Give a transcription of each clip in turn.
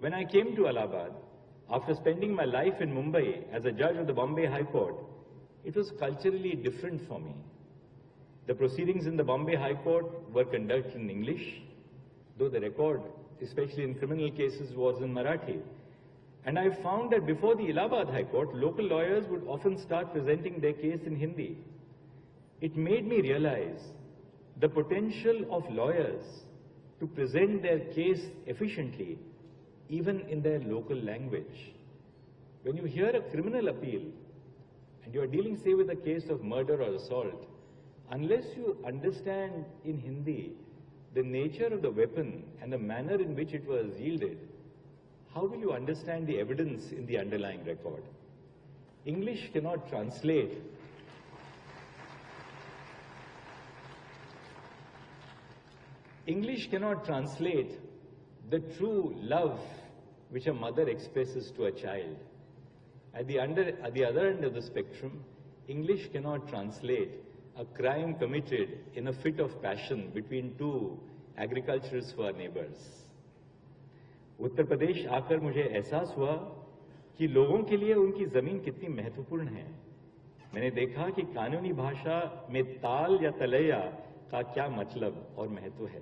When I came to Allahabad, after spending my life in Mumbai as a judge of the Bombay High Court, it was culturally different for me. The proceedings in the Bombay High Court were conducted in English, though the record, especially in criminal cases, was in Marathi. And I found that before the Allahabad High Court, local lawyers would often start presenting their case in Hindi. It made me realize the potential of lawyers to present their case efficiently, even in their local language. When you hear a criminal appeal, and you are dealing, say, with a case of murder or assault, unless you understand in Hindi the nature of the weapon and the manner in which it was yielded, how will you understand the evidence in the underlying record? English cannot translate. English cannot translate the true love which a mother expresses to a child. At the other end of the spectrum, English cannot translate a crime committed in a fit of passion between two agriculturists who are neighbors. Uttar Pradesh आकर मुझे एहसास हुआ कि लोगों के लिए उनकी जमीन कितनी महत्वपूर्ण है। मैंने देखा कि कानूनी भाषा में ताल या तलैया का क्या मतलब और महत्व है।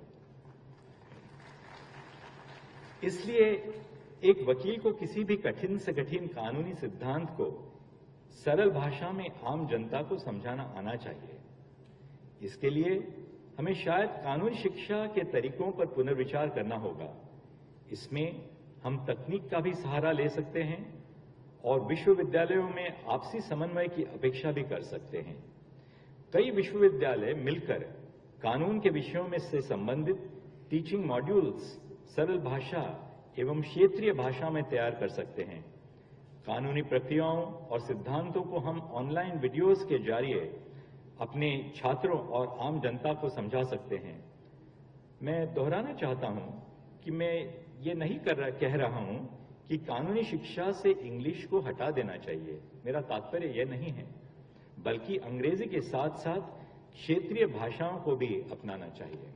इसलिए एक वकील को किसी भी कठिन से कठिन कानूनी सिद्धांत को सरल भाषा में आम जनता को समझाना आना चाहिए। इसके लिए हमें शायद कानूनी शिक्षा के तरीकों पर पुनर्विचार करना होगा। इसमें हम तकनीक का भी सहारा ले सकते हैं और विश्वविद्यालयों में आपसी समन्वय की अपेक्षा भी कर सकते हैं। कई विश्वविद्यालय मिलकर कानून के विषयों में से संबंधित टीचिंग मॉड्यूल्स सरल भाषा एवं क्षेत्रीय भाषा में तैयार कर सकते हैं। कानूनी प्रक्रियाओं और सिद्धांतों को हम ऑनलाइन वीडियोस के जरिए अपने छात्रों और आम जनता को समझा सकते हैं। मैं दोहराना चाहता हूं कि मैं ये नहीं कह रहा हूं कि कानूनी शिक्षा से इंग्लिश को हटा देना चाहिए। मेरा तात्पर्य यह नहीं है, बल्कि अंग्रेजी के साथ साथ क्षेत्रीय भाषाओं को भी अपनाना चाहिए।